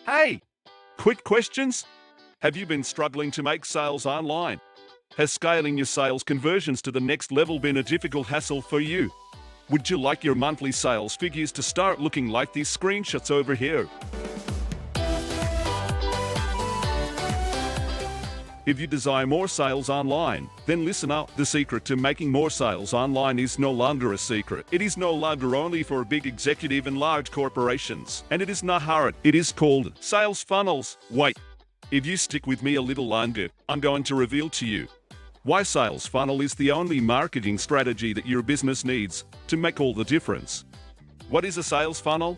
Hey, quick questions. Have you been struggling to make sales online? Has scaling your sales conversions to the next level been a difficult hassle for you? Would you like your monthly sales figures to start looking like these screenshots over here? If you desire more sales online, then listen up. The secret to making more sales online is no longer a secret. It is no longer only for big executive and large corporations. And it is not hard. It is called sales funnels. Wait, if you stick with me a little longer, I'm going to reveal to you why sales funnel is the only marketing strategy that your business needs to make all the difference. What is a sales funnel?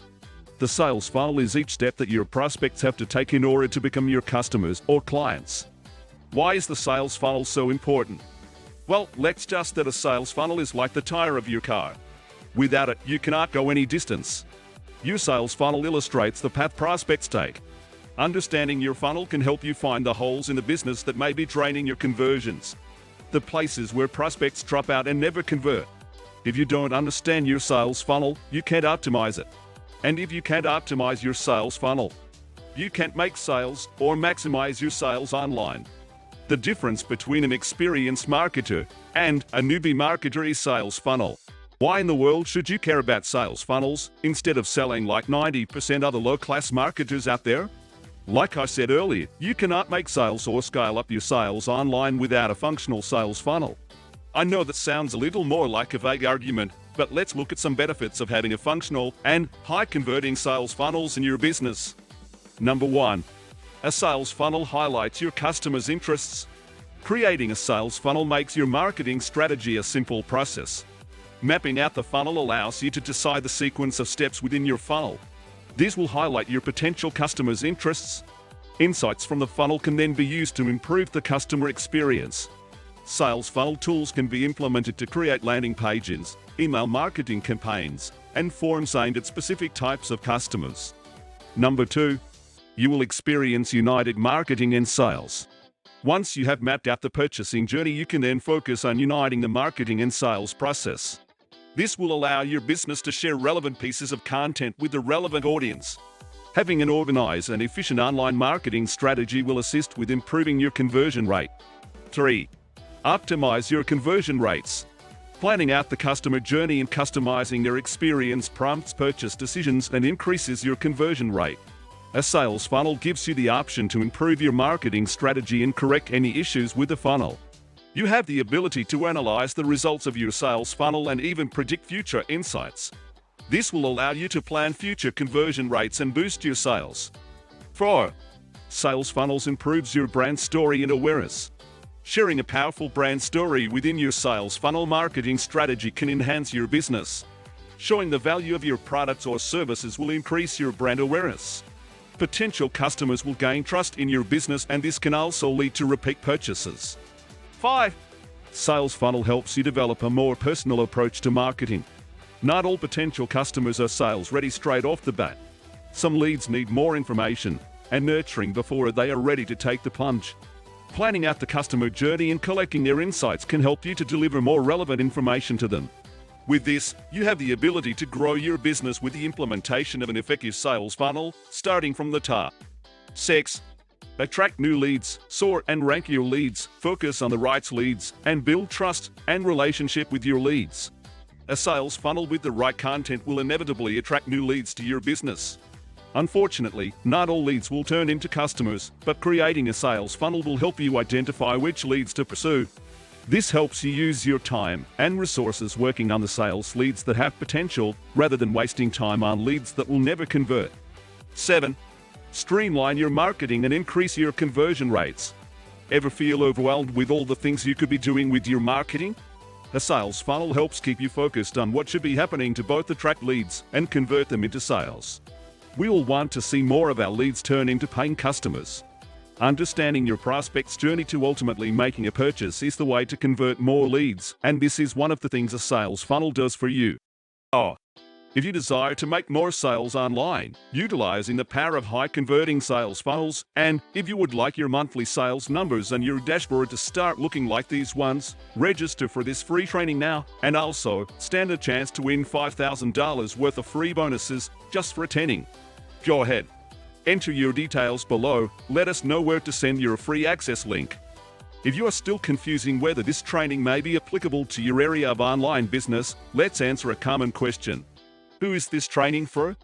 The sales funnel is each step that your prospects have to take in order to become your customers or clients. Why is the sales funnel so important? Well, let's just that a sales funnel is like the tire of your car. Without it, you cannot go any distance. Your sales funnel illustrates the path prospects take. Understanding your funnel can help you find the holes in the business that may be draining your conversions. The places where prospects drop out and never convert. If you don't understand your sales funnel, you can't optimize it. And if you can't optimize your sales funnel, you can't make sales or maximize your sales online. The difference between an experienced marketer and a newbie marketer is sales funnel. Why in the world should you care about sales funnels instead of selling like 90% other low-class marketers out there? Like I said earlier, you cannot make sales or scale up your sales online without a functional sales funnel. I know that sounds a little more like a vague argument, but let's look at some benefits of having a functional and high-converting sales funnels in your business. Number 1. A sales funnel highlights your customers' interests. Creating a sales funnel makes your marketing strategy a simple process. Mapping out the funnel allows you to decide the sequence of steps within your funnel. This will highlight your potential customers' interests. Insights from the funnel can then be used to improve the customer experience. Sales funnel tools can be implemented to create landing pages, email marketing campaigns, and forms aimed at specific types of customers. Number 2. You will experience united marketing and sales. Once you have mapped out the purchasing journey, you can then focus on uniting the marketing and sales process. This will allow your business to share relevant pieces of content with the relevant audience. Having an organized and efficient online marketing strategy will assist with improving your conversion rate. 3. Optimize your conversion rates. Planning out the customer journey and customizing their experience prompts purchase decisions and increases your conversion rate. A sales funnel gives you the option to improve your marketing strategy and correct any issues with the funnel. You have the ability to analyze the results of your sales funnel and even predict future insights. This will allow you to plan future conversion rates and boost your sales. 4. Sales funnels improves your brand story and awareness. Sharing a powerful brand story within your sales funnel marketing strategy can enhance your business. Showing the value of your products or services will increase your brand awareness. Potential customers will gain trust in your business, and this can also lead to repeat purchases. 5. Sales funnel helps you develop a more personal approach to marketing. Not all potential customers are sales ready straight off the bat. Some leads need more information and nurturing before they are ready to take the plunge. Planning out the customer journey and collecting their insights can help you to deliver more relevant information to them. With this, you have the ability to grow your business with the implementation of an effective sales funnel, starting from the top. 6. Attract new leads, sort and rank your leads, focus on the right leads, and build trust and relationship with your leads. A sales funnel with the right content will inevitably attract new leads to your business. Unfortunately, not all leads will turn into customers, but creating a sales funnel will help you identify which leads to pursue. This helps you use your time and resources working on the sales leads that have potential, rather than wasting time on leads that will never convert. 7. Streamline your marketing and increase your conversion rates. Ever feel overwhelmed with all the things you could be doing with your marketing? A sales funnel helps keep you focused on what should be happening to both attract leads and convert them into sales. We all want to see more of our leads turn into paying customers. Understanding your prospect's journey to ultimately making a purchase is the way to convert more leads, and this is one of the things a sales funnel does for you. If you desire to make more sales online, utilizing the power of high-converting sales funnels, and if you would like your monthly sales numbers and your dashboard to start looking like these ones, register for this free training now, and also stand a chance to win $5,000 worth of free bonuses just for attending. Go ahead. Enter your details below. Let us know where to send your free access link. If you are still confusing whether this training may be applicable to your area of online business, let's answer a common question. Who is this training for?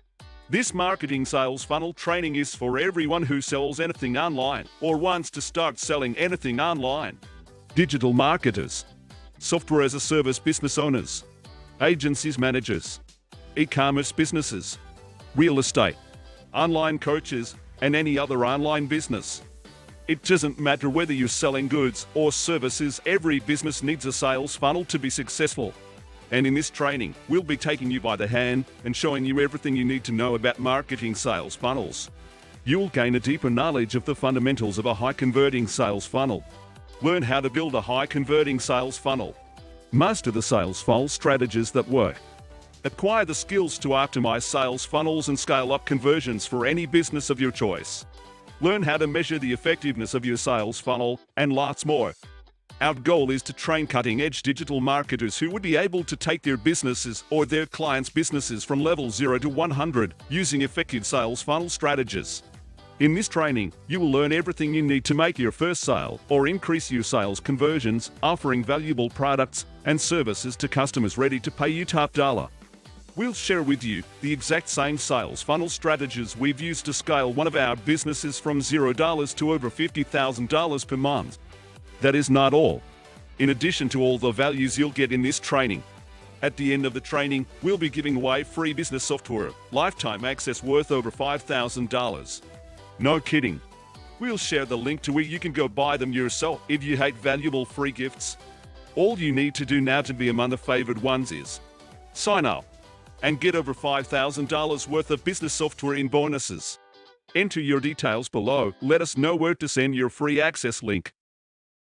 This marketing sales funnel training is for everyone who sells anything online or wants to start selling anything online. Digital marketers, software as a service business owners, agencies managers, e-commerce businesses, real estate, online coaches, and any other online business. It doesn't matter whether you're selling goods or services, every business needs a sales funnel to be successful. And in this training, we'll be taking you by the hand and showing you everything you need to know about marketing sales funnels. You'll gain a deeper knowledge of the fundamentals of a high-converting sales funnel. Learn how to build a high-converting sales funnel. Master the sales funnel strategies that work. Acquire the skills to optimize sales funnels and scale up conversions for any business of your choice. Learn how to measure the effectiveness of your sales funnel, and lots more. Our goal is to train cutting-edge digital marketers who would be able to take their businesses or their clients' businesses from level 0 to 100 using effective sales funnel strategies. In this training, you will learn everything you need to make your first sale or increase your sales conversions, offering valuable products and services to customers ready to pay you top dollar. We'll share with you the exact same sales funnel strategies we've used to scale one of our businesses from $0 to over $50,000 per month. That is not all. In addition to all the values you'll get in this training, at the end of the training, we'll be giving away free business software, lifetime access worth over $5,000. No kidding. We'll share the link to where you can go buy them yourself if you hate valuable free gifts. All you need to do now to be among the favored ones is sign up and get over $5,000 worth of business software in bonuses. Enter your details below. Let us know where to send your free access link.